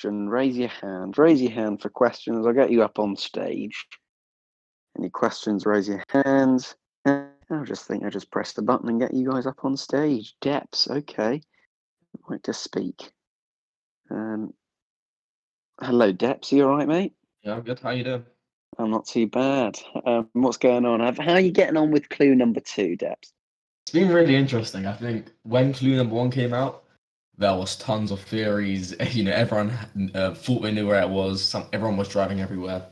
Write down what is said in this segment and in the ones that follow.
question, raise your hand. Raise your hand for questions. I'll get you up on stage. Any questions, raise your hands. I just press the button and get you guys up on stage. Deps, okay. I'd like to speak. Hello, Deps. You all right, mate? Yeah, I'm good. How you doing? I'm not too bad. What's going on? How are you getting on with clue number 2, Deps? It's been really interesting. I think when clue number 1 came out, there was tons of theories. Everyone thought they knew where it was. Everyone was driving everywhere.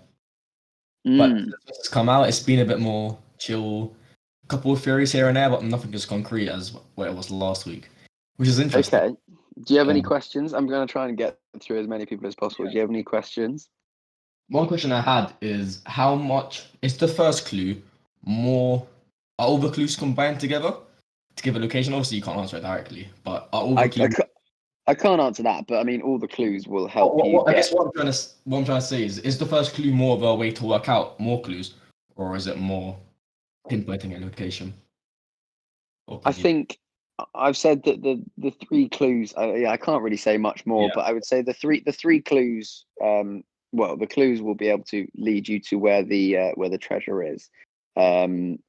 But since it's come out, it's been a bit more chill. A couple of theories here and there, but nothing as concrete as what it was last week, which is interesting. Okay. Do you have any questions? I'm going to try and get through as many people as possible. Yeah. Do you have any questions? One question I had is how much is the first clue more? Are all the clues combined together to give a location? Obviously, you can't answer it directly, but are all the clues? I can't answer that, but I mean, all the clues will help you. I guess what I'm trying to say is the first clue more of a way to work out more clues, or is it more pinpointing a location? I think I've said that the 3 clues. I can't really say much more, but I would say the three clues. The clues will be able to lead you to where the treasure is. And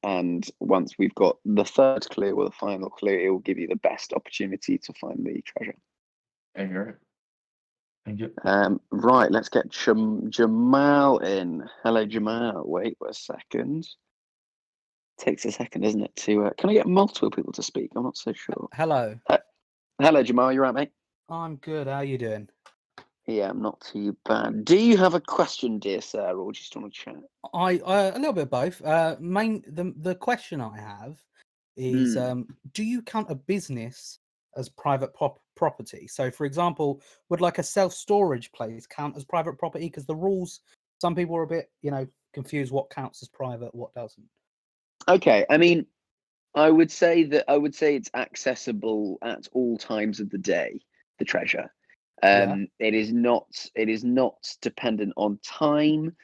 once we've got the 3rd clue or the final clue, it will give you the best opportunity to find the treasure. Thank you. Right, let's get Jamal in. Hello, Jamal. Wait a second. Takes a second, isn't it? Can I get multiple people to speak? I'm not so sure. Hello. Hello, Jamal. You right, mate? I'm good. How are you doing? Yeah, I'm not too bad. Do you have a question, dear sir, or just want to chat? A little bit of both. The question I have is, do you count a business as private property? So, for example, would like a self-storage place count as private property? Because the rules, some people are a bit, confused what counts as private, what doesn't. Okay, I mean, I would say it's accessible at all times of the day. The treasure. It is not dependent on time.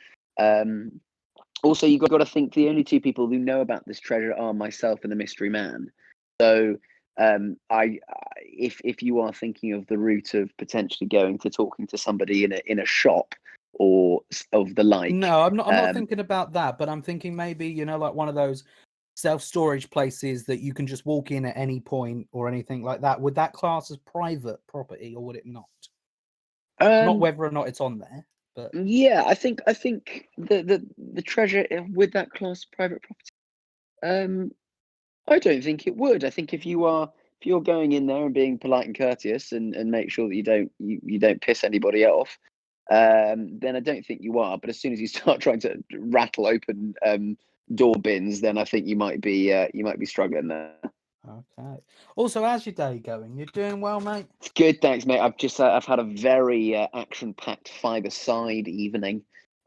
Also, you've got to think the only 2 people who know about this treasure are myself and the mystery man. So, if you are thinking of the route of potentially going to talking to somebody in a shop or of the like, no, I'm not thinking about that, but I'm thinking maybe like one of those self-storage places that you can just walk in at any point or anything like that. Would that class as private property or would it not? Not whether or not it's on there, but yeah, I think the treasure with that class of private property. I don't think it would. I think if you're going in there and being polite and courteous and make sure that you don't piss anybody off, then I don't think you are. But as soon as you start trying to rattle open door bins, then I think you might be struggling there. Okay. Also, how's your day going? You're doing well, mate? It's good, thanks, mate. I've had a very action-packed five-a-side evening.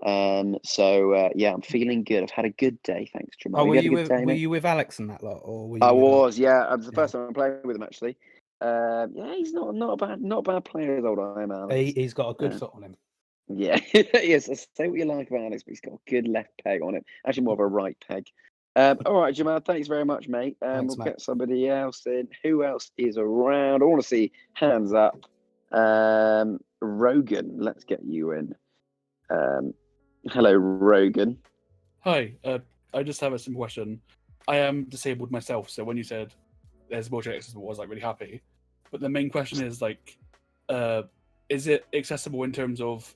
So I'm feeling good. I've had a good day, thanks, Jamal. Oh, were you with Alex and that lot, or were you? I was, yeah. It was the first time I'm playing with him actually. He's not a bad player as old I am, Alex. He's got a good foot on him. Yeah, yes. Say what you like about Alex, but he's got a good left peg on him. Actually, more of a right peg. All right, Jamal. Thanks very much, mate. Thanks, We'll mate. get somebody else in. Who else is around? I want to see hands up. Rogan, let's get you in. Hello, Rogan. Hi. I just have a simple question. I am disabled myself, so when you said there's wheelchair accessible, I was really happy. But the main question is is it accessible in terms of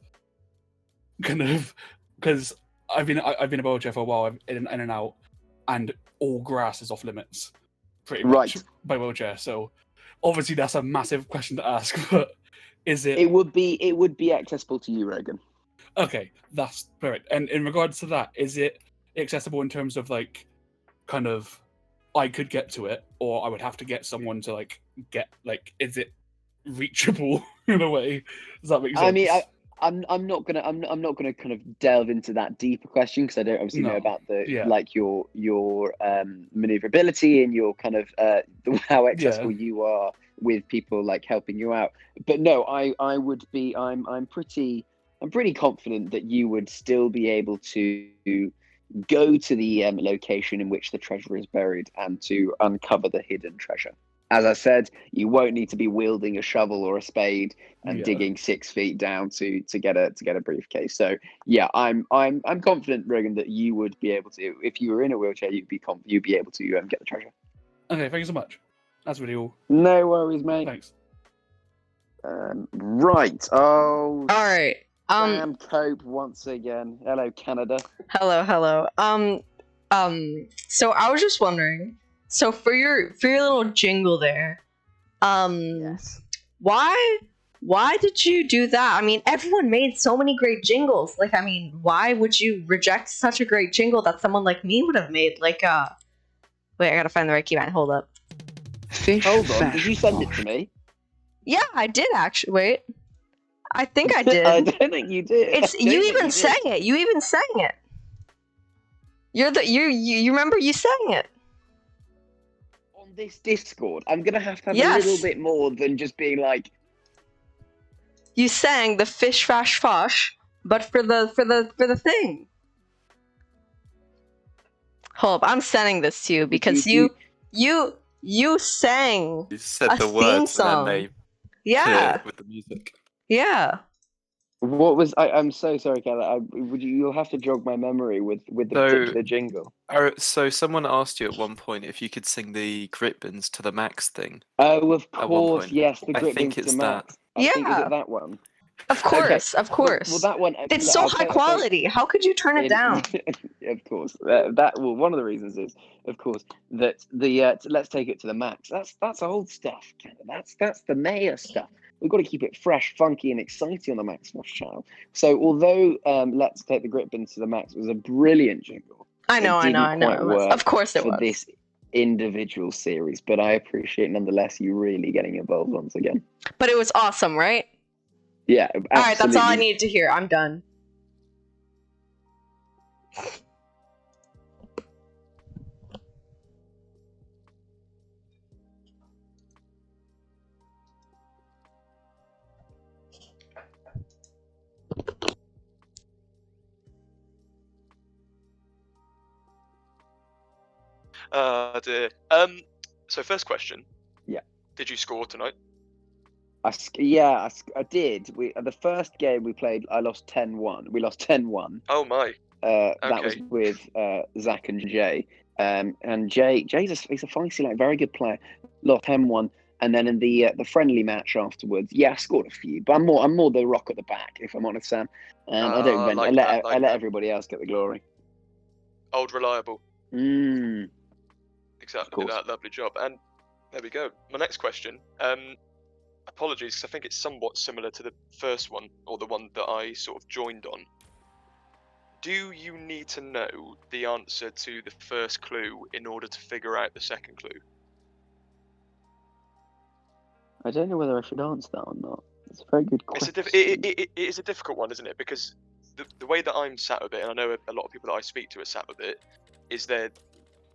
kind of because I've been in a wheelchair for a while, I'm in and out, and all grass is off limits, pretty much by wheelchair. So obviously that's a massive question to ask, but is it? It would be accessible to you, Rogan. Okay, that's perfect. And in regards to that, is it accessible in terms of kind of I could get to it, or I would have to get someone to get is it reachable in a way? Does that make sense? I mean, I'm not gonna kind of delve into that deeper question because I don't obviously know about your maneuverability and your kind of how accessible you are with people helping you out. But no, I would be I'm pretty confident that you would still be able to go to the location in which the treasure is buried and to uncover the hidden treasure. As I said, you won't need to be wielding a shovel or a spade and Yeah. digging 6 feet down to get a briefcase. So yeah, I'm confident, Rogan, that you would be able to, if you were in a wheelchair, you'd be able to get the treasure. Okay, thank you so much. That's really all. No worries, mate. Thanks. Right. Oh, All right. Sam Cope once again. Hello, Canada. Hello. So I was just wondering. So for your little jingle there, Yes. why did you do that? I mean, everyone made so many great jingles. Like, I mean, why would you reject such a great jingle that someone like me would have made? Like, wait, I gotta find the right keybind. Hold up. Fish. Hold on. Did you send it to me? Yeah, I did actually. Wait, I think I did. I don't think you did. It's I don't you think even did. sang it. You even sang it. You remember you sang it. On this Discord, I'm gonna have to have Yes. a little bit more than just being like. You sang the fish fash fosh, but for the thing. Hold up, I'm sending this to you because you sang. You said A the theme words song. and then Yeah, with the music. yeah. What was I'm so sorry, Keller. You'll have to jog my memory with the So- particular jingle. So someone asked you at one point if you could sing the Gritbins to the Max thing. Oh, of At one course, point. yes, the I Grit think Bins it's to Max. I think, is Yeah. it that one? Of course, of course. Well, that one. It's look, so I'll high tell- quality. How could you turn it down? Of course, well, one of the reasons is, of course, that the let's take it to the max. That's old stuff. That's the mayor stuff. We've got to keep it fresh, funky, and exciting on the Max Fosh channel. So, although let's take the Grit Bins to the Max was a brilliant jingle, I know. didn't quite work Of course it for was. this individual series, but I appreciate nonetheless you really getting involved once again. But it was awesome, right? Yeah, All right, that's all I absolutely. needed to hear. I'm done. Dear. So first question. Yeah. Did you score tonight? I did. The first game we played, I lost 10-1. We lost 10-1. Oh my. That was Okay. with Zach and Jay. And Jay's he's a feisty, like very good player. Lost 10-1. And then in the friendly match afterwards, I scored a few, but I'm more the rock at the back, if I'm honest, Sam. I don't I vent. like I let that, that. everybody else get the glory. Old reliable. Exactly course. that. Lovely job. And there we go. My next question. Apologies, because I think it's somewhat similar to the first one, or the one that I sort of joined on. Do you need to know the answer to the first clue in order to figure out the second clue? I don't know whether I should answer that or not. It's a very good question. It is a difficult one, isn't it? Because the way that I'm sat with it, and I know a lot of people that I speak to are sat with it, is they're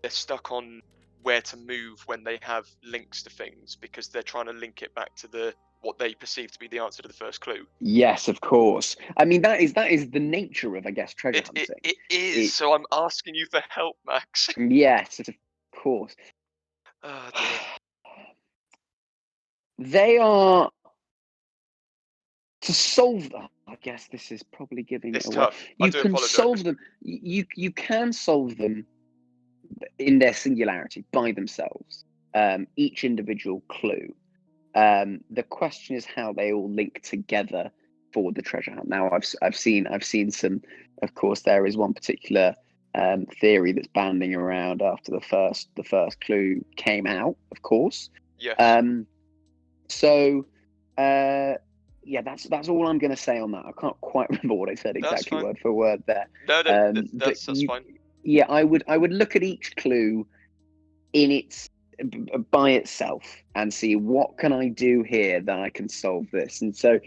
stuck on where to move when they have links to things, because they're trying to link it back to what they perceive to be the answer to the first clue. Yes, of course. I mean, that is the nature of, I guess, treasure hunting. It is. So I'm asking you for help, Max. Yes, of course. Oh, dear. They are to solve them. I guess this is probably giving It's it away. tough. I You do can apologise. solve them. You can solve them in their singularity by themselves. Each individual clue. The question is how they all link together for the treasure hunt. Now, I've seen some. Of course, there is one particular theory that's banding around after the first clue came out. Of course. Yes. That's all I'm going to say on that. I can't quite remember what I said That's exactly fine. word for word there. No, but that's fine. Yeah, I would look at each clue in its by itself and see what can I do here that I can solve this. And so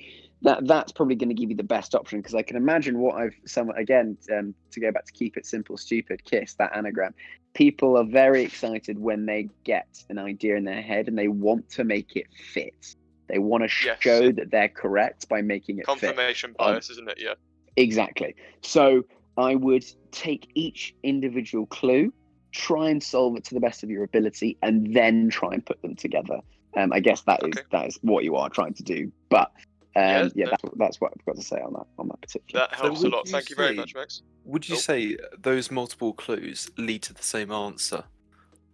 that's probably going to give you the best option, because I can imagine what to go back to keep it simple, stupid, KISS, that anagram. People are very excited when they get an idea in their head and they want to make it fit. They want to Yes. show that they're correct by making it fit. Confirmation bias, isn't it? Yeah. Exactly. So I would take each individual clue, try and solve it to the best of your ability, and then try and put them together. I guess that is what you are trying to do. But Yeah, that's what I've got to say on that particular. that So helps a would lot. you Thank you very say- much, Max. Would you Oh. say those multiple clues lead to the same answer,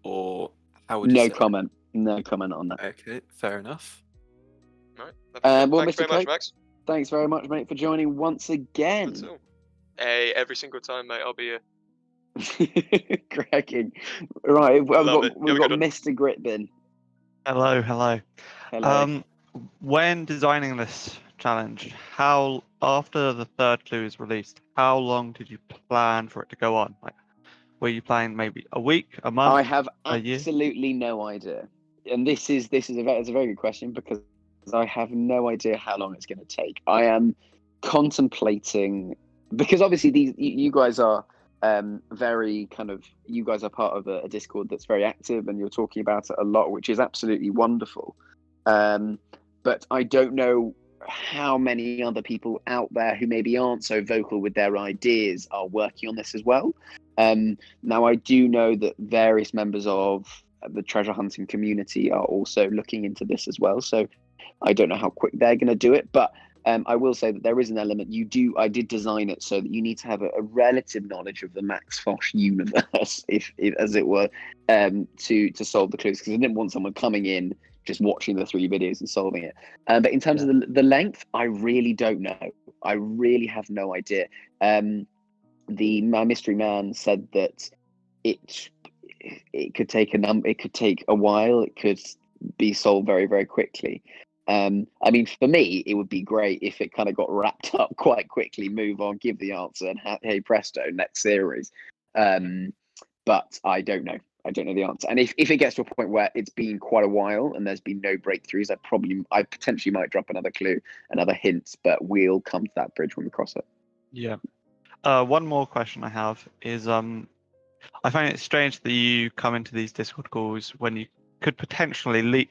or how would you No say? comment. No comment on that. Okay, fair enough. Right. Well, Thank you Mr. very much, Cope, Max. thanks very much, mate, for joining once again. That's all. Hey, every single time, mate, I'll be here. Cracking. Right, Love it. we've Have a got good one. Mr. Gritbin. Hello, hello. Hello. When designing this challenge, after the third clue is released, how long did you plan for it to go on? Like, were you planning maybe a week, a month? I have a year? absolutely no idea, and it's a very good question, because I have no idea how long it's going to take. I am contemplating, because obviously you guys are very kind of, you guys are part of a Discord that's very active, and you're talking about it a lot, which is absolutely wonderful. But I don't know how many other people out there who maybe aren't so vocal with their ideas are working on this as well. Now, I do know that various members of the treasure hunting community are also looking into this as well. So I don't know how quick they're going to do it, but I will say that there is an element. I did design it so that you need to have a relative knowledge of the Max Fosh universe, if as it were, to solve the clues, because I didn't want someone coming in just watching the 3 videos and solving it. But in terms of the length, I really don't know. I really have no idea. My mystery man said that it could take a while. It could be solved very, very quickly. I mean, for me, it would be great if it kind of got wrapped up quite quickly, move on, give the answer, and hey presto, next series. But I don't know. I don't know the answer. And if it gets to a point where it's been quite a while and there's been no breakthroughs, I potentially might drop another clue, another hint, but we'll come to that bridge when we cross it. Yeah. One more question I have is, I find it strange that you come into these Discord calls when you could potentially leak.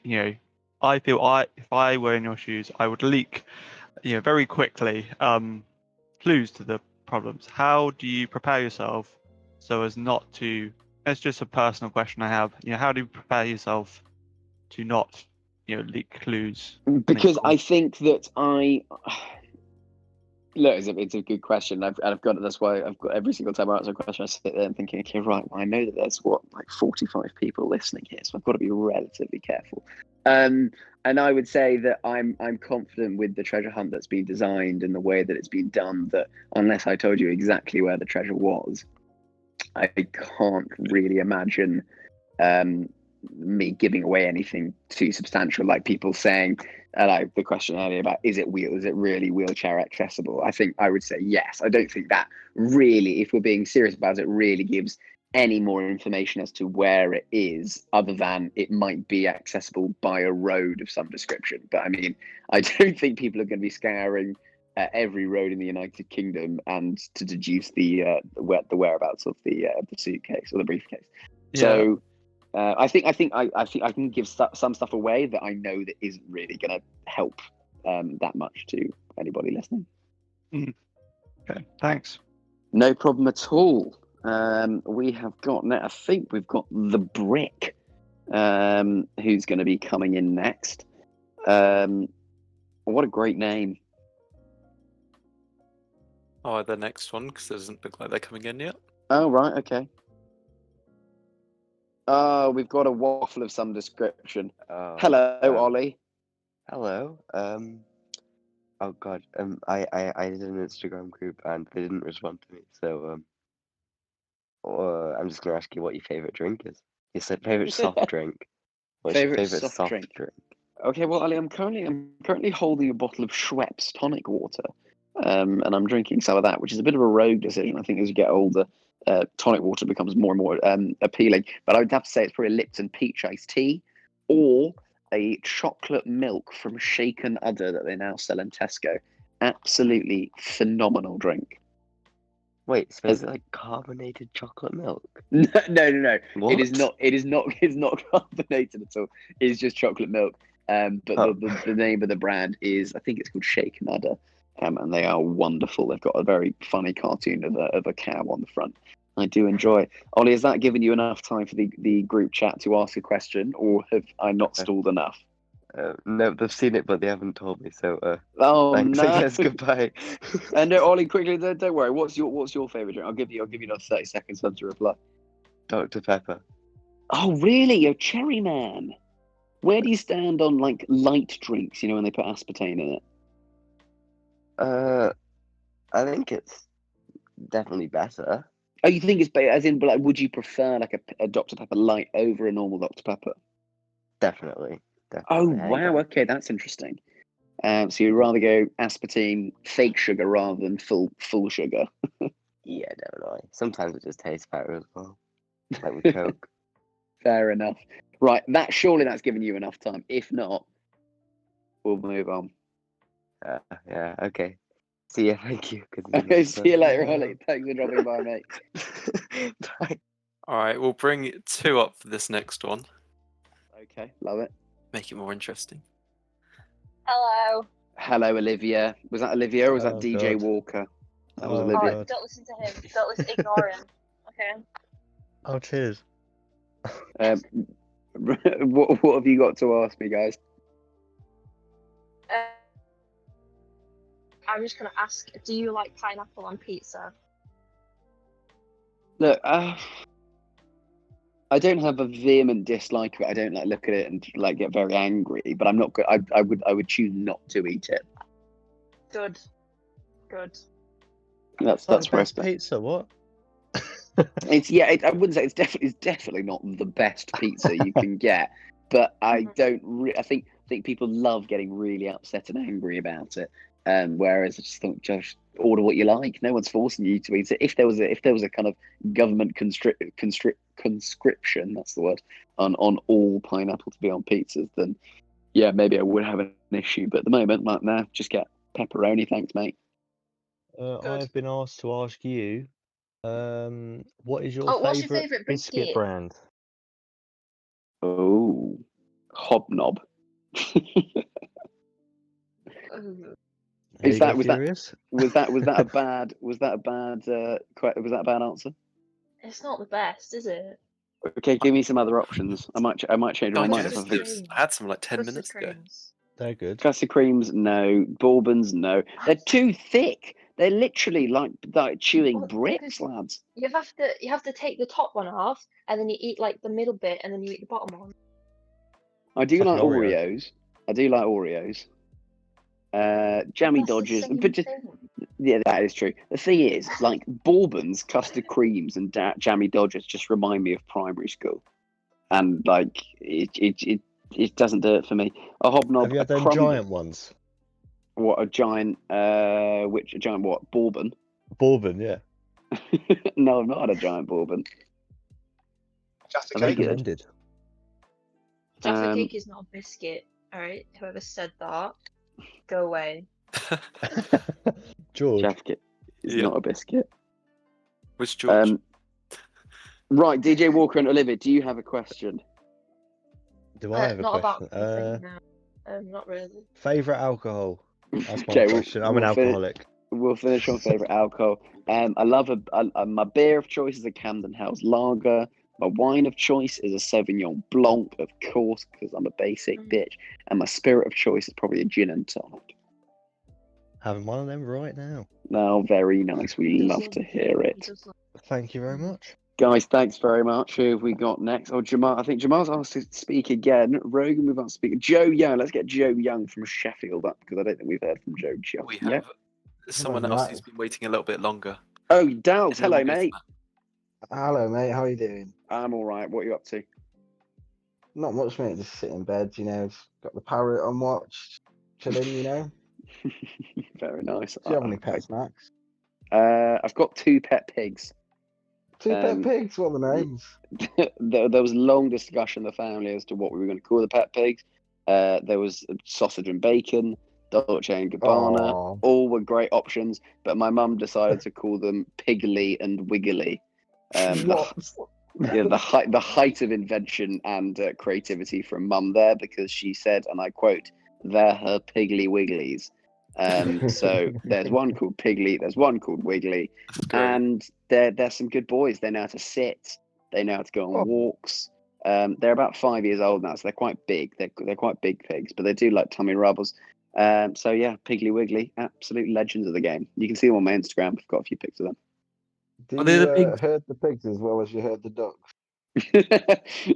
I feel if I were in your shoes, I would leak, very quickly, clues to the problems. How do you prepare yourself so as not to? It's just a personal question I have. How do you prepare yourself to not, leak clues? Because I think that look, it's a good question. I've got it. That's why I've got every single time I answer a question, I sit there and thinking, okay, right. Well, I know that there's 45 people listening here, so I've got to be relatively careful. And I would say that I'm confident with the treasure hunt that's been designed and the way that it's been done. That unless I told you exactly where the treasure was, I can't really imagine me giving away anything too substantial, like people saying, like the question earlier about is it really wheelchair accessible? I think I would say yes. I don't think that really, if we're being serious about it, really gives any more information as to where it is, other than it might be accessible by a road of some description. But I mean, I don't think people are going to be scouring every road in the United Kingdom and to deduce the whereabouts of the suitcase or the briefcase. Yeah. So I think I can give some stuff away that I know that isn't really going to help that much to anybody listening. Okay, thanks. No problem at all. We have got now. I think we've got the Brick, who's going to be coming in next. What a great name! Oh, the next one, because it doesn't look like they're coming in yet. Oh, right, okay. Oh, we've got a waffle of some description. Hello, Ollie. Hello. Oh God. I did an Instagram group and they didn't respond to me. So I'm just gonna ask you what your favorite drink is. You said favorite soft drink. What's your favorite soft drink? Okay, well, Ali, I'm currently holding a bottle of Schweppes tonic water, and I'm drinking some of that, which is a bit of a rogue decision. I think as you get older, tonic water becomes more and more appealing. But I would have to say it's probably a Lipton peach iced tea, or a chocolate milk from Shaken Udder that they now sell in Tesco. Absolutely phenomenal drink. Wait, so is it like carbonated chocolate milk? No. What? It is not. It's not carbonated at all. It's just chocolate milk. But the name of the brand is, I think it's called Shaken Udder, and they are wonderful. They've got a very funny cartoon of a cow on the front. I do enjoy it. Ollie, has that given you enough time for the group chat to ask a question, or have I not stalled enough? No, they've seen it, but they haven't told me. So, Oh thanks. I no! guess goodbye. No, Ollie, quickly, don't worry. What's your favorite drink? I'll give you another 30 seconds for them to reply. Dr. Pepper. Oh, really? You're a cherry man. Where do you stand on like light drinks? You know, when they put aspartame in it. I think it's definitely better. Oh, you think it's better? As in, like, would you prefer like a Dr. Pepper light over a normal Dr. Pepper? Definitely. Oh, Definitely. wow. Okay, that's interesting. So you'd rather go aspartame, fake sugar, rather than full sugar. Yeah, definitely. Sometimes it just tastes better as well, like with Coke. Fair enough. Right, surely that's given you enough time. If not, we'll move on. Yeah. Okay. See ya. Thank you. Okay, see you later, Ollie. Thanks for dropping by, mate. Bye. All right, we'll bring 2 up for this next one. Okay, love it. Make it more interesting. Hello. Hello, Olivia. Was that Olivia or was that Oh, DJ God. Walker? That was Oh, Olivia. Oh, God. don't listen to him. Don't listen. Ignore him. Okay. Oh, cheers. What have you got to ask me, guys? I'm just gonna ask. Do you like pineapple on pizza? Look, I don't have a vehement dislike of it. I don't like look at it and like get very angry. But I'm not good. I would choose not to eat it. Good. Good. That's Like the where I best stand. pizza, what? I wouldn't say it's definitely not the best pizza you can get, but I don't. I think people love getting really upset and angry about it. Whereas I just think just order what you like. No one's forcing you to eat it. If there was a kind of government conscription, that's the word, on all pineapple to be on pizzas, then yeah, maybe I would have an issue. But at the moment, like, nah, just get pepperoni, thanks, mate. I've been asked to ask you, what is your What's your favourite favourite biscuit biscuit? brand? Oh, Hobnob. Here Is you that go, was that Furious. was that a bad was that a bad answer? It's not the best, is it? Okay, give me some other options. I might change my Oh, mind yes, if I think I had some like 10 Custard minutes ago. creams. They're good. custard creams. No, bourbons. No, they're too thick. They're literally like chewing Well, bricks, lads. You have to take the top one off, and then you eat like the middle bit, and then you eat the bottom one. I do It's like like an Oreo. Oreos. I do like Oreos. Jammy That's the Dodgers, same but just thing. yeah, that is true. The thing is, like bourbons, custard creams, and jammy Dodgers just remind me of primary school, and like it doesn't do it for me. A hobnob, Have you had a them crumb. giant ones? What a giant? Which a giant? What bourbon? Bourbon, yeah. No, I've not had a giant bourbon. Jaffa Are they cake. good? Recommended. Jaffa cake is not a biscuit. All right, whoever said that, go away. George. Jaffa cake is Yeah. not a biscuit. Which George? Right, DJ Walker and Olivia, do you have a question? Do I have a Not about question? the thing now. Not really. Favourite alcohol? That's my Okay, question. I'm an we'll finish- alcoholic. We'll finish on favorite alcohol. I love my beer of choice is a Camden House Lager. My wine of choice is a Sauvignon Blanc, of course, because I'm a basic bitch. And my spirit of choice is probably a gin and tonic. Having one of them right now. Now, very nice. We love to hear it. Thank you very much. Guys, thanks very much. Who have we got next? Oh, Jamal. I think Jamal's asked to speak again. Rogan, we've asked to speak. Joe Young. Let's get Joe Young from Sheffield up because I don't think we've heard from Joe Young. We yet. have someone else who's been waiting a little bit longer. Oh, Dals. And then Hello, we'll go to mate. Hello, mate. How are you doing? I'm all right. What are you up to? Not much, mate. Just sit in bed, you know. Got the parrot on watch, chilling, you know. Very nice. Do you have any pets, Max? I've got 2 pet pigs. Two pet pigs. What are the names? There was a long discussion in the family as to what we were going to call the pet pigs. There was sausage and bacon, Dolce and Gabbana. Aw. All were great options, but my mum decided to call them Piggly and Wiggly. The height of invention and creativity from mum there, because she said, and I quote, "They're her Piggly Wigglies." So there's one called Piggly, there's one called Wiggly, and they're some good boys. They know how to sit, they know how to go on walks. They're about 5 years old now, so they're quite big. They're quite big pigs, but they do like tummy rubbles. So yeah, Piggly Wiggly, absolute legends of the game. You can see them on my Instagram. I've got a few pics of them. Do they you the pigs? herd the pigs as well as you herd the ducks?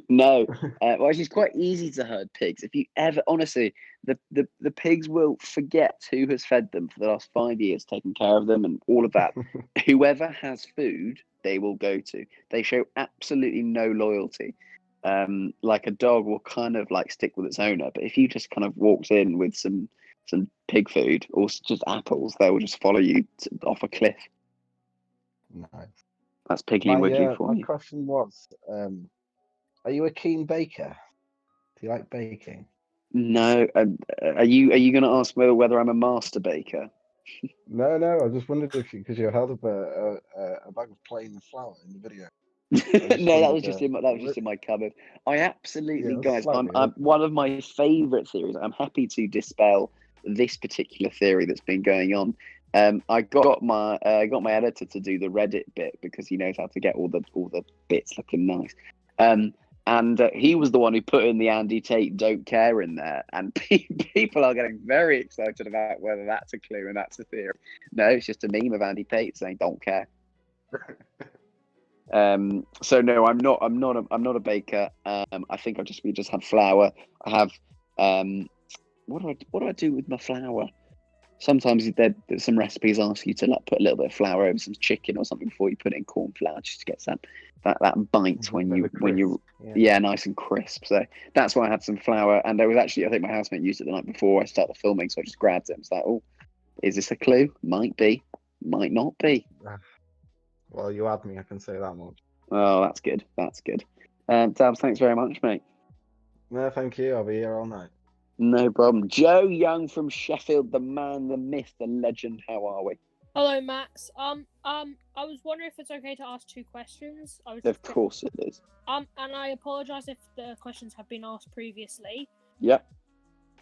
No, well, actually, it's quite easy to herd pigs. If you ever, honestly, the pigs will forget who has fed them for the last 5 years, taking care of them and all of that. Whoever has food, they will go to. They show absolutely no loyalty. Like a dog will kind of like stick with its owner, but if you just kind of walked in with some pig food or just apples, they will just follow you off a cliff. Nice. That's Piggly Wiggly for my you. question was, are you a keen baker? Do you like baking? No, are you going to ask whether I'm a master baker? No, I just wondered if because you held up a bag of plain flour in the video. No, that was just in my cupboard. I absolutely, Yeah, guys. slightly, I'm one of my favourite theories. I'm happy to dispel this particular theory that's been going on. I got my editor to do the Reddit bit because he knows how to get all the bits looking nice. And he was the one who put in the Andy Tate "Don't Care" in there, and people are getting very excited about whether that's a clue and that's a theory. No, it's just a meme of Andy Tate saying "Don't care." So no, I'm not a baker. I think we just had flour. I have what do I do with my flour? Sometimes some recipes ask you to like put a little bit of flour over some chicken or something before you put it in corn flour, just to get that bite when you nice and crisp. So that's why I had some flour, and there was actually, I think my housemate used it the night before I started filming, so I just grabbed it and was like, oh, is this a clue? Might be, might not be. Well, you had me, I can say that much. Oh, that's good. That's good. Dabs, thanks very much, mate. No, thank you. I'll be here all night. No problem. Joe Young from Sheffield, the man, the myth, the legend. How are we? Hello, Max. I was wondering if it's okay to ask 2 questions. Of course it is. And I apologise if the questions have been asked previously. Yep.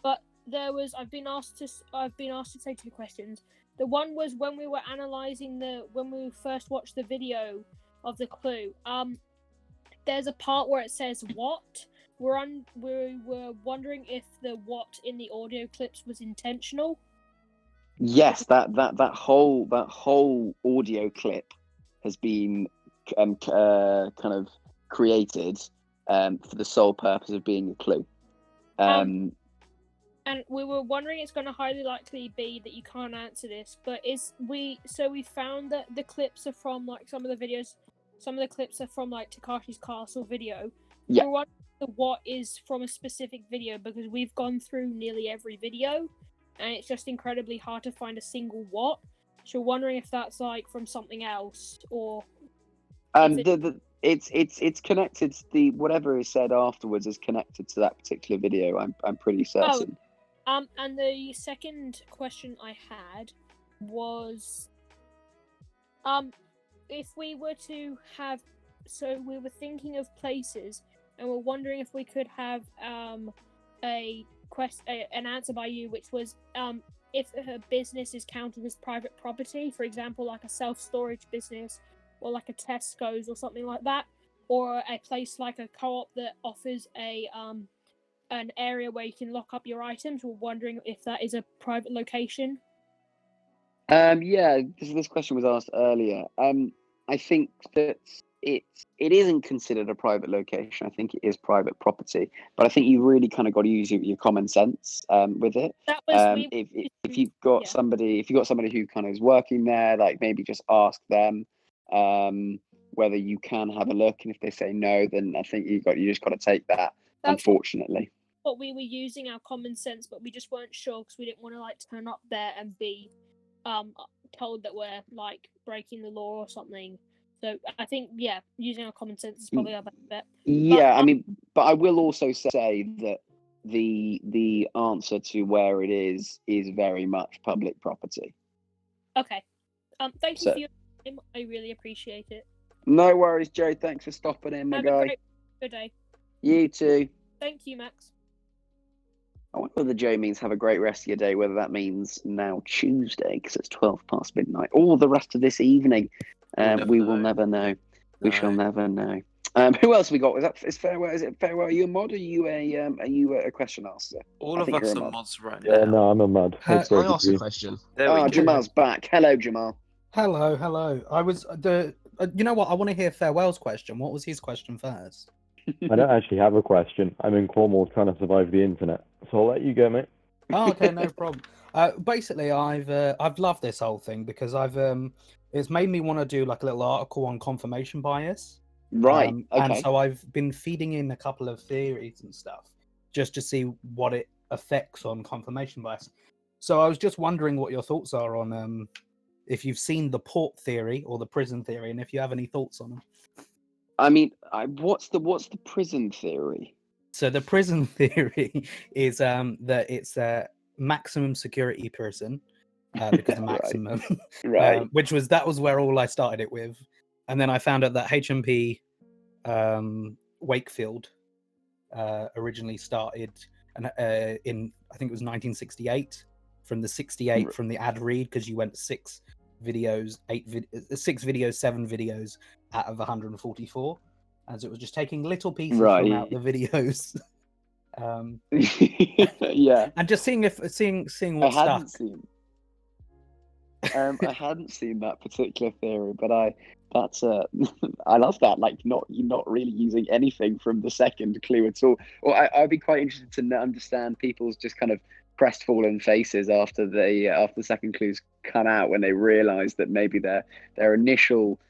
But I've been asked to say 2 questions. The one was when we were analysing when we first watched the video of the clue. There's a part where it says "what." We were wondering if the "what" in the audio clips was intentional. Yes, that whole audio clip has been kind of created for the sole purpose of being a clue. And we were wondering, it's going to highly likely be that you can't answer this, but we found that the clips are from like some of the clips are from like Takashi's Castle video. Yeah. We're wondering if the "what" is from a specific video, because we've gone through nearly every video and it's just incredibly hard to find a single "what." So we're wondering if that's like from something else, or it's connected to the whatever is said afterwards is connected to that particular video. I'm pretty certain. And the second question I had was, if we were to have, so we were thinking of places, and we're wondering if we could have an answer by you, which was if a business is counted as private property, for example, like a self-storage business or like a Tesco's or something like that, or a place like a co-op that offers an area where you can lock up your items. We're wondering if that is a private location. Yeah, this question was asked earlier. I think that it isn't considered a private location. I think it is private property, but I think you really kind of got to use your common sense with it. That was if you've got somebody who kind of is working there, like maybe just ask them whether you can have a look, and if they say no, then I think you just got to take that. Unfortunately. What we were using our common sense, but we just weren't sure because we didn't want to like turn up there and be told that we're like breaking the law or something. So I think using our common sense is probably our best bet. Yeah, but I will also say that the answer to where it is very much public property. Okay. Thank you for your time. I really appreciate it. No worries, Joe. Thanks for stopping in, my guy. Good day. You too. Thank you, Max. I wonder whether Joe means have a great rest of your day, whether that means now Tuesday, because it's 12 past midnight, or the rest of this evening. We will never know. We shall never know. Who else we got? Is Farewell? Is it Farewell? Are you a mod? Or are you a question asker? All of us are mods right Yeah, now. no, I'm a mod. Can It's I great to ask see a you. question? There we go. Jamal's back. Hello, Jamal. Hello. I was you know what? I want to hear Farewell's question. What was his question first? I don't actually have a question. I'm in Cornwall trying to survive the internet, so I'll let you go, mate. Oh, okay, no problem. Basically, I've loved this whole thing because it's made me want to do like a little article on confirmation bias. Right. And Okay. so I've been feeding in a couple of theories and stuff just to see what it affects on confirmation bias. So I was just wondering what your thoughts are on if you've seen the port theory or the prison theory, and if you have any thoughts on them. I mean, what's the prison theory? So the prison theory is that it's a maximum security prison because of maximum, Right. that was where all I started it with, and then I found out that HMP Wakefield originally started in I think it was 1968 from the 68 from the ad read, because you went 6 videos, 7 videos out of 144, as it was just taking little pieces from out the videos. Yeah. And just seeing what stuck. I hadn't seen that particular theory, but I love that. Like, not really using anything from the second clue at all. Or I'd be quite interested to understand people's just kind of crestfallen faces after the second clues come out, when they realise that maybe their initial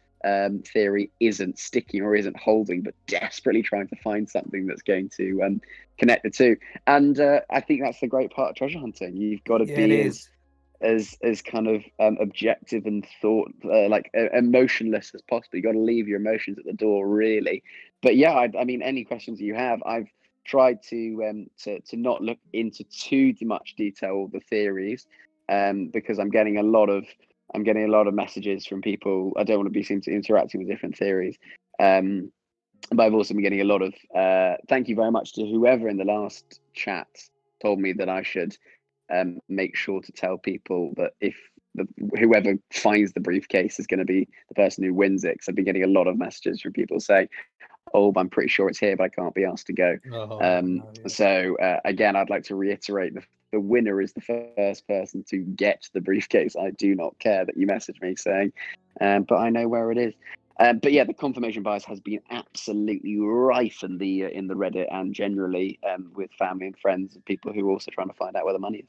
theory isn't sticking or isn't holding, but desperately trying to find something that's going to connect the two. And I think that's the great part of treasure hunting. You've got to be as kind of objective and thought emotionless as possible. You got to leave your emotions at the door, really. But yeah, I mean, any questions you have, I've tried to not look into too much detail of the theories, because I'm getting a lot of messages from people. I don't want to be seen to interacting with different theories, but I've also been getting a lot of thank you very much to whoever in the last chat told me that I should make sure to tell people that if whoever finds the briefcase is going to be the person who wins it. Because I've been getting a lot of messages from people saying, "Oh, I'm pretty sure it's here, but I can't be asked to go." So again, I'd like to reiterate the winner is the first person to get the briefcase. I do not care that you message me saying, but I know where it is. But yeah, the confirmation bias has been absolutely rife in the Reddit and generally with family and friends and people who are also trying to find out where the money is.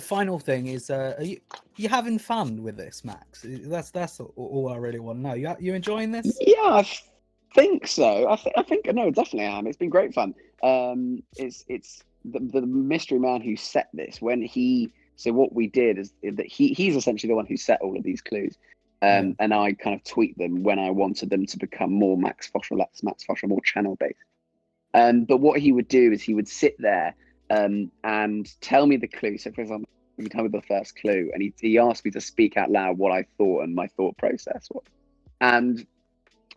Final thing is, are you having fun with this, Max? That's all I really want to know. You enjoying this? Yeah, I think so. I think no, definitely I am. It's been great fun. It's the mystery man who set this. So what we did is that he's essentially the one who set all of these clues. And I kind of tweak them when I wanted them to become more Max Fosher, more channel based. But what he would do is he would sit there and tell me the clue. So, for example, he would tell me the first clue, and he asked me to speak out loud what I thought and my thought process was. And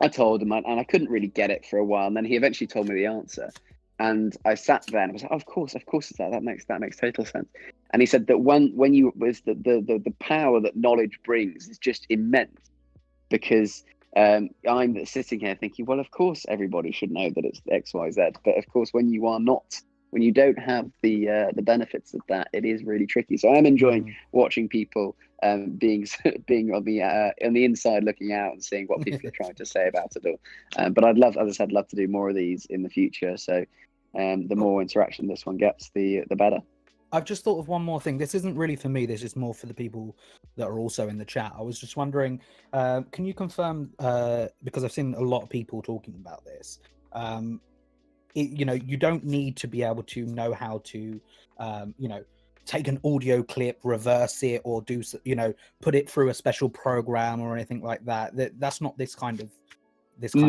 I told him, and I couldn't really get it for a while. And then he eventually told me the answer. And I sat there and I was like, "Of course it's that. That makes total sense." And he said that when you was the power that knowledge brings is just immense, because I'm sitting here thinking, well, of course everybody should know that it's X, Y, Z. But of course, when you don't have the benefits of that, it is really tricky. So I'm enjoying watching people being on the inside, looking out and seeing what people are trying to say about it all. But I'd love to do more of these in the future. So the more interaction this one gets, the better. I've just thought of one more thing. This isn't really for me. This is more for the people that are also in the chat. I was just wondering, can you confirm, because I've seen a lot of people talking about this, you don't need to be able to know how to, take an audio clip, reverse it, or do, put it through a special program or anything like that. That's not this kind of thing,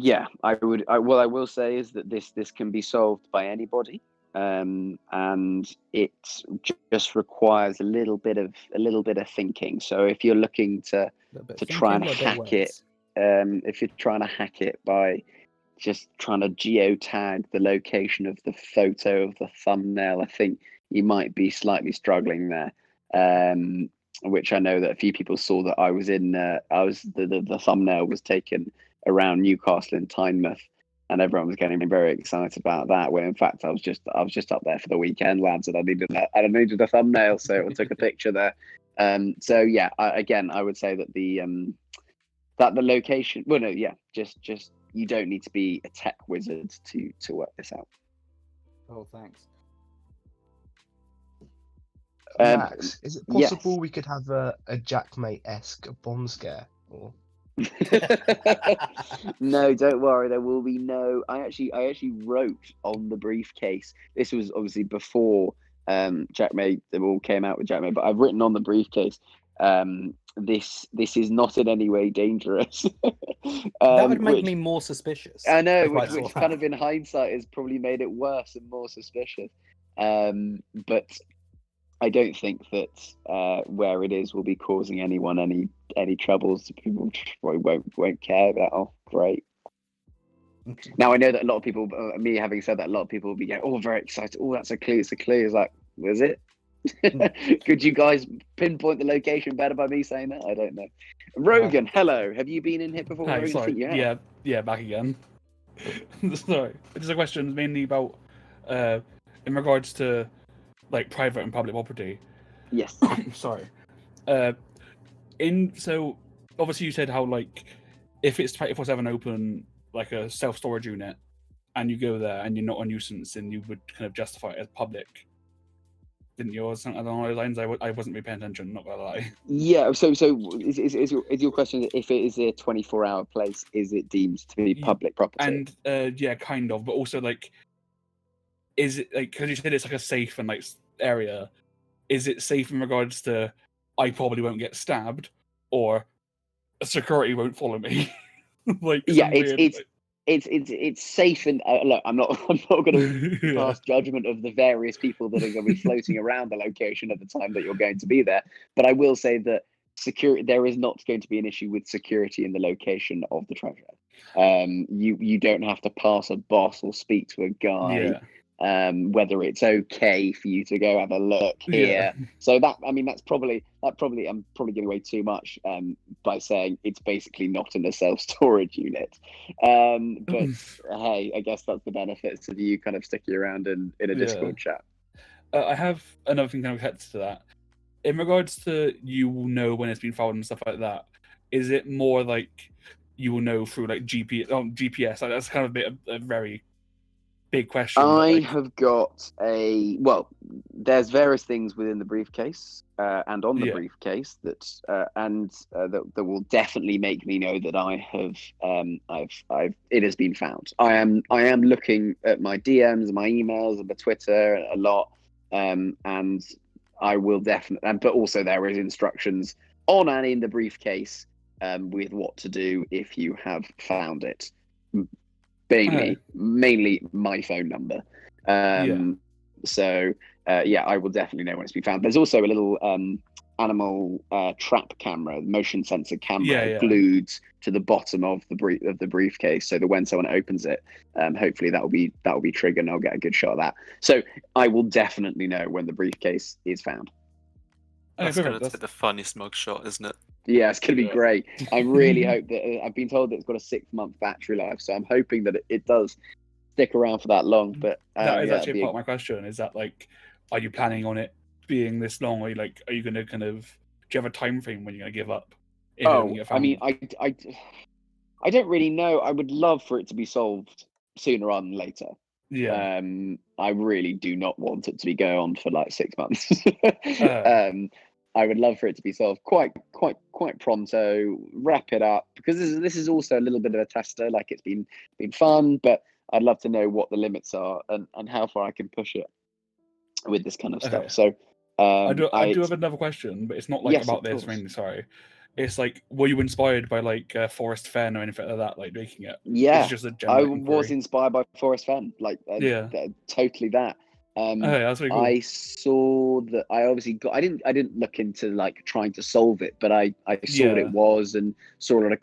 yeah, I will say is that this can be solved by anybody. And it just requires a little bit of thinking. So if you're looking to try and hack it, if you're trying to hack it by just trying to geotag the location of the photo of the thumbnail, I think you might be slightly struggling there. Which I know that a few people saw that I was in. The thumbnail was taken around Newcastle and Tynemouth, and everyone was getting very excited about that. When in fact I was just up there for the weekend, lads, and I needed a thumbnail, so I took a picture there. So yeah, I would say that the location. Well, no, yeah, just you don't need to be a tech wizard to work this out. Oh, thanks. Max, is it possible yes. we could have a Jackmate-esque bomb scare? Or... No, don't worry. There will be no. I actually wrote on the briefcase. This was obviously before Jackmate. They all came out with Jackmate, but I've written on the briefcase. This is not in any way dangerous. That would make me more suspicious. I know, which kind of in hindsight has probably made it worse and more suspicious. But I don't think that where it is will be causing anyone any troubles. People probably won't care about. Oh, great. Now I know that a lot of people, me having said that, a lot of people will be going, "Oh, very excited! Oh, that's a clue! It's a clue!" It's like, was it? Could you guys pinpoint the location better by me saying that? I don't know. Rogan, hello. Have you been in here before? Hi, Rogan? I think you have. yeah, back again. Sorry, it's a question mainly about in regards to like private and public property. Yes. Sorry. So obviously you said how like if it's 24/7 open, like a self-storage unit, and you go there and you're not a nuisance, then you would kind of justify it as public. Didn't you? Or something along those lines? I wasn't really paying attention, not gonna lie. Yeah. So is your question if it is a 24-hour place, is it deemed to be public property? And yeah, kind of, but also like, is it like because you said it's like a safe and like area? Is it safe in regards to I probably won't get stabbed, or security won't follow me? Like yeah, weird, it's safe and look, I'm not going to pass judgment of the various people that are going to be floating around the location at the time that you're going to be there, but I will say that there is not going to be an issue with security in the location of the treasure. You don't have to pass a boss or speak to a guy. Whether it's okay for you to go have a look here. So that's probably I'm probably giving away too much by saying it's basically not in a self-storage unit. But hey, I guess that's the benefits of you kind of sticking around in a Discord chat. I have another thing kind of connected to that. In regards to you will know when it's been filed and stuff like that, is it more like you will know through like GPS? Like, that's kind of a very big question. I have got there's various things within the briefcase and on the briefcase that that will definitely make me know that it has been found. I am looking at my DMs, my emails, and my Twitter a lot, and I will definitely. But also there is instructions on and in the briefcase with what to do if you have found it. Mainly my phone number. So I will definitely know when it's been found. There's also a little animal trap camera, motion sensor camera glued to the bottom of the briefcase, so that when someone opens it, hopefully that will be triggered and I'll get a good shot of that. So I will definitely know when the briefcase is found. That's going to be the funniest mugshot, isn't it? Yeah, it's going to be great. I really hope that I've been told that it's got a 6-month battery life, so I'm hoping that it does stick around for that long. But that is actually part of my question. Is that like, are you planning on it being this long, or are you going to kind of? Do you have a time frame when you're going to give up? I mean, I don't really know. I would love for it to be solved sooner rather than later. Yeah. I really do not want it to be going on for like 6 months. I would love for it to be solved quite pronto. Wrap it up, because this is also a little bit of a tester. Like, it's been fun, but I'd love to know what the limits are and how far I can push it with this kind of stuff. So I do have another question, but it's not like about this. Really, sorry. It's like, were you inspired by like Forest Fen or anything like that, like making it? Yeah, it's just a I inquiry. was inspired by Forest Fen. Like, totally that. Okay, that's really cool. I saw that. I obviously got. I didn't look into like trying to solve it, but I saw what Yeah. it was and saw a lot of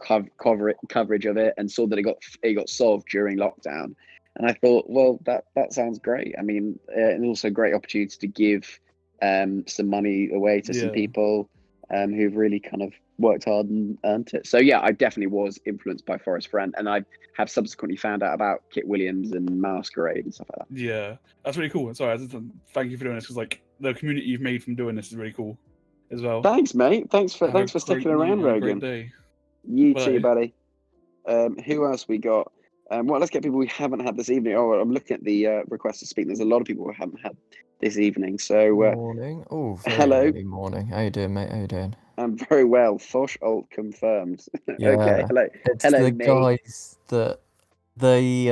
coverage of it, and saw that it got solved during lockdown. And I thought, well, that sounds great. I mean, and also a great opportunity to give some money away to some Yeah. people who've really kind of worked hard and earned it. So yeah, I definitely was influenced by Forest Friend, and I have subsequently found out about Kit Williams and Masquerade and stuff like that. Yeah, that's really cool. Sorry, thank you for doing this because like the community you've made from doing this is really cool as well. Thanks, mate. Thanks for Have a sticking great around, have a great Rogan. day. You Bye. too, buddy. Who else we got? Well, let's get people we haven't had this evening. Oh, I'm looking at the request to speak. There's a lot of people we haven't had this evening. So, Morning. Oh, very hello. early morning. How you doing, mate? How you doing? I'm very well. Fosh alt confirmed. Okay. Yeah, Hello. it's Hello, the mate. guys that they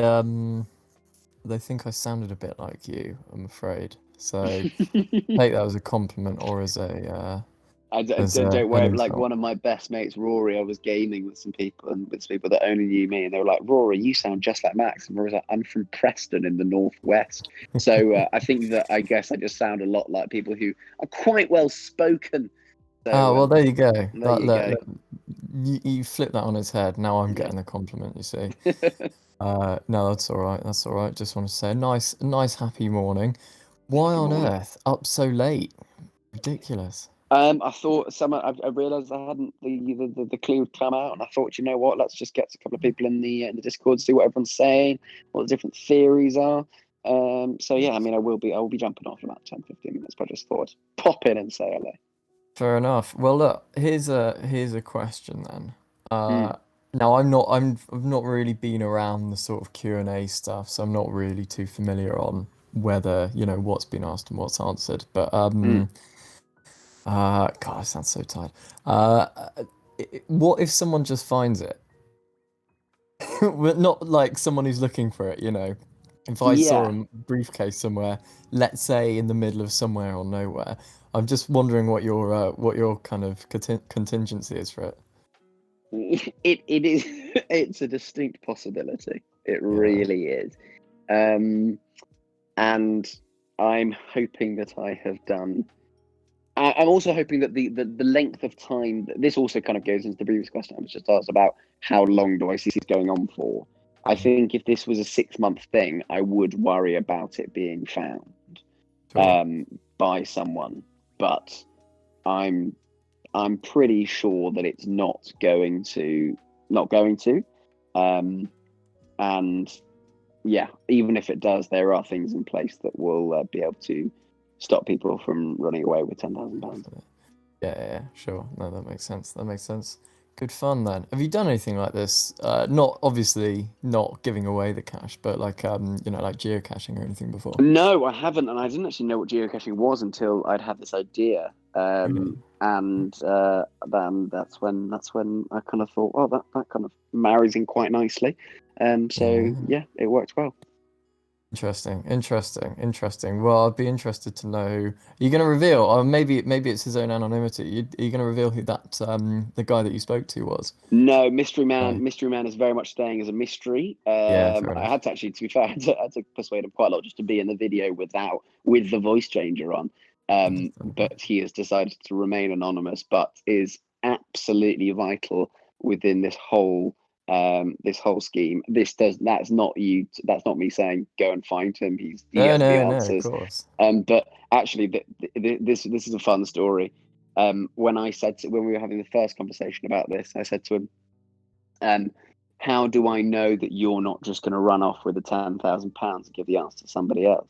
think I sounded a bit like you, I'm afraid. So take that as a compliment or as a Don't worry. an Like insult. one of my best mates, Rory, I was gaming with some people and with some people that only knew me, and they were like, "Rory, you sound just like Max." And Rory's like, "I'm from Preston in the northwest." So I think that I guess I just sound a lot like people who are quite well spoken. So, Oh, well, there you go. There That, you look, go. look, you flip that on its head. Now I'm getting the compliment, you see. No, that's all right. That's all right. Just want to say, nice, happy morning. Why on morning. earth up so late? Ridiculous. I thought I realised I hadn't the clue would come out, and I thought, you know what, let's just get a couple of people in the Discord, see what everyone's saying, what the different theories are. So yeah, I mean, I will be jumping off in about 10-15 minutes, but I just thought I'd pop in and say hello. Fair enough. Well, look, here's a question then. Mm. Now I've not really been around the sort of Q&A stuff, so I'm not really too familiar on whether, what's been asked and what's answered. But God, I sound so tired. What if someone just finds it? But not like someone who's looking for it, If I saw Yeah. a briefcase somewhere, let's say in the middle of somewhere or nowhere, I'm just wondering what your kind of contingency is for it. It is. It's a distinct possibility. It really is. And I'm hoping that I have done. I'm also hoping that the length of time. This also kind of goes into the previous question I was just asked about how long do I see this going on for. I think if this was a 6-month thing, I would worry about it being found by someone. But I'm pretty sure that it's not going to. And yeah, even if it does, there are things in place that will be able to stop people from running away with £10,000. Yeah, sure. No, that makes sense. Good fun then. Have you done anything like this? Not obviously not giving away the cash, but like like geocaching or anything before? No, I haven't, and I didn't actually know what geocaching was until I'd had this idea. And then that's when I kind of thought, well, that kind of marries in quite nicely. So yeah, it worked well. Interesting. Well, I'd be interested to know. Are you going to reveal, or maybe it's his own anonymity? Are you going to reveal who that the guy that you spoke to was? No, Mystery Man. Mystery Man is very much staying as a mystery. Yeah, fair enough. I had to actually, to be fair, I had to persuade him quite a lot just to be in the video with the voice changer on. But he has decided to remain anonymous, but is absolutely vital within this whole scheme. That's not me saying go and find him. He has the answers. Of course. But actually, this is a fun story. When we were having the first conversation about this, I said to him, how do I know that you're not just going to run off with the £10,000 and give the answer to somebody else?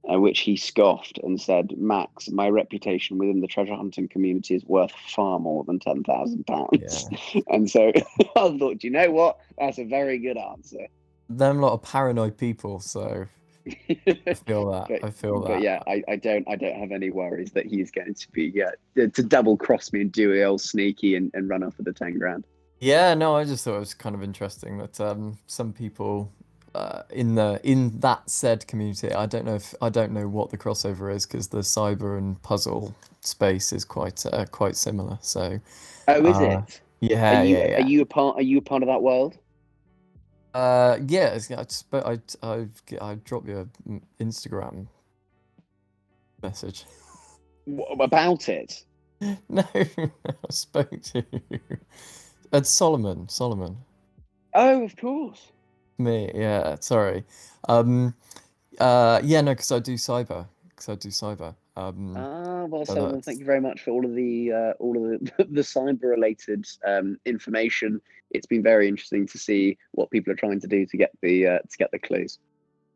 Which he scoffed and said, Max, my reputation within the treasure hunting community is worth far more than £10,000. And so I thought, you know what? That's a very good answer. Them lot of paranoid people, so I feel that. But yeah, I don't have any worries that he's going to be to double cross me and do the old sneaky and run off with the £10,000. Yeah, no, I just thought it was kind of interesting that some people in that said community, I don't know what the crossover is because the cyber and puzzle space is quite similar. So is it? Yeah, Are you a part of that world? Yeah, I dropped you an Instagram message. About it? No, I spoke to you. It's Solomon. Oh, of course. Me, yeah. Sorry. Yeah, no, because I do cyber. Well, so Solomon, that's- thank you very much for all of the the cyber-related information. It's been very interesting to see what people are trying to do to get the clues.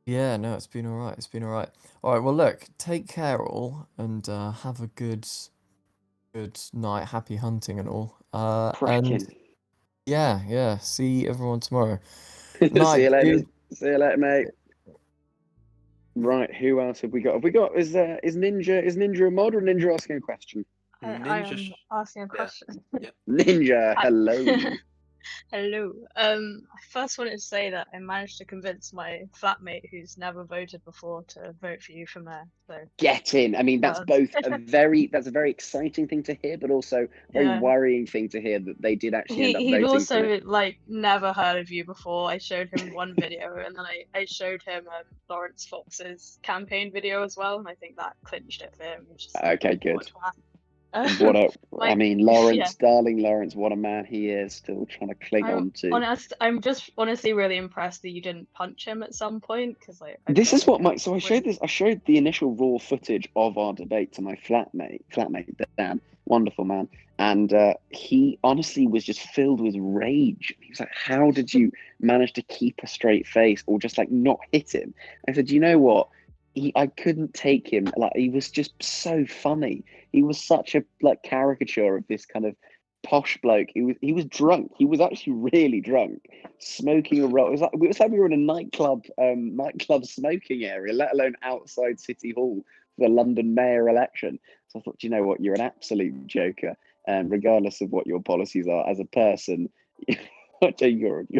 Yeah, no, it's been all right. All right, well, look, take care all, and have a good night, happy hunting and all. And Cracking. yeah, see everyone tomorrow. See Night, you later. dude. See you later, mate. Right, who else have we got? Is Ninja a mod or Ninja asking a question? I am asking a question. Ninja, hello. Hello. I first wanted to say that I managed to convince my flatmate, who's never voted before, to vote for you for mayor. So Get in. I mean, that's both a very exciting thing to hear, but also a very Yeah. worrying thing to hear that they did actually end up he'd voting for also it. like never heard of you before. I showed him one video, and then I showed him Lawrence Fox's campaign video as well, and I think that clinched it for him. Which is Okay, good. What I mean, Lawrence, darling Lawrence, what a man he is, still trying to cling on to. I'm just honestly really impressed that you didn't punch him at some point, because like This is what so I showed the initial raw footage of our debate to my flatmate Dan, wonderful man, and he honestly was just filled with rage. He was like, "How did you manage to keep a straight face or just like not hit him?" I said, "You know what? I couldn't take him. Like, he was just so funny. He was such a like caricature of this kind of posh bloke. He was drunk. He was actually really drunk, smoking a roll. It was like we were in a nightclub smoking area, let alone outside City Hall for the London mayor election. So I thought, you know what, you're an absolute joker. Regardless of what your policies are as a person, you're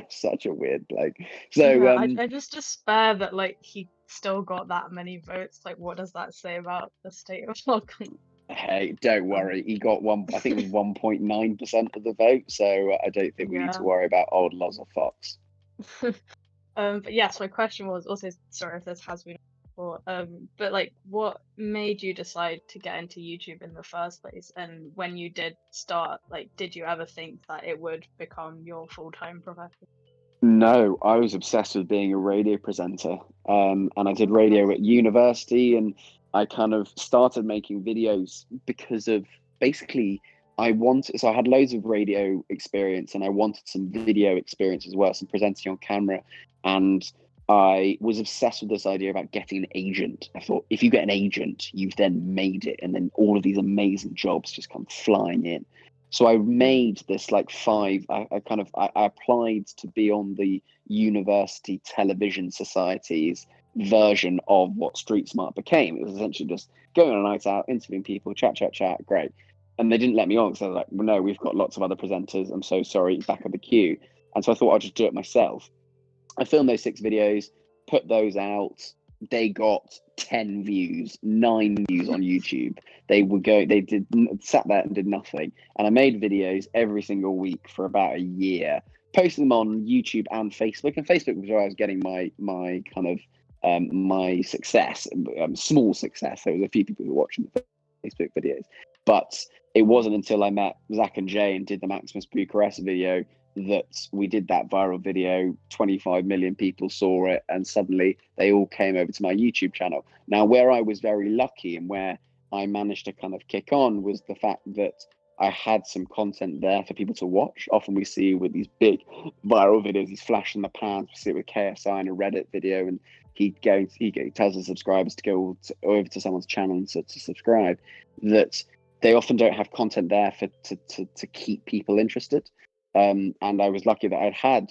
such a weird bloke. So yeah, I just despair that like he still got that many votes. Like, what does that say about the state of our country? Hey, don't worry. He got I think it was 1.9% of the vote. So I don't think we need to Yeah. worry about old Loza Fox. But yes, my question was also, sorry if this has been before, but like, what made you decide to get into YouTube in the first place? And when you did start, like, did you ever think that it would become your full-time profession? No, I was obsessed with being a radio presenter. And I did radio at university, and I kind of started making videos because of basically I had loads of radio experience and I wanted some video experience as well, some presenting on camera. And I was obsessed with this idea about getting an agent. I thought, if you get an agent, you've then made it, and then all of these amazing jobs just come flying in. So I made this like I applied to be on the University Television Society's version of what Street Smart became. It was essentially just going on a night out, interviewing people, chat, great. And they didn't let me on because I was like, well, no, we've got lots of other presenters. I'm so sorry, back of the queue. And so I thought I'd just do it myself. I filmed those 6 videos, put those out. They got 10 views, 9 views on YouTube. Sat there and did nothing. And I made videos every single week for about a year, posted them on YouTube and Facebook. And Facebook was where I was getting my kind of my success, small success. There was a few people who were watching the Facebook videos, but it wasn't until I met Zach and Jay and did the Maximus Bucharest video that we did that viral video. 25 million people saw it, and suddenly they all came over to my YouTube channel. Now, where I was very lucky and where I managed to kind of kick on was the fact that I had some content there for people to watch. Often we see with these big viral videos, these flash in the pans. We see it with KSI in a Reddit video, and he tells the subscribers to go over to someone's channel and to subscribe. That they often don't have content there to keep people interested. And I was lucky that I'd had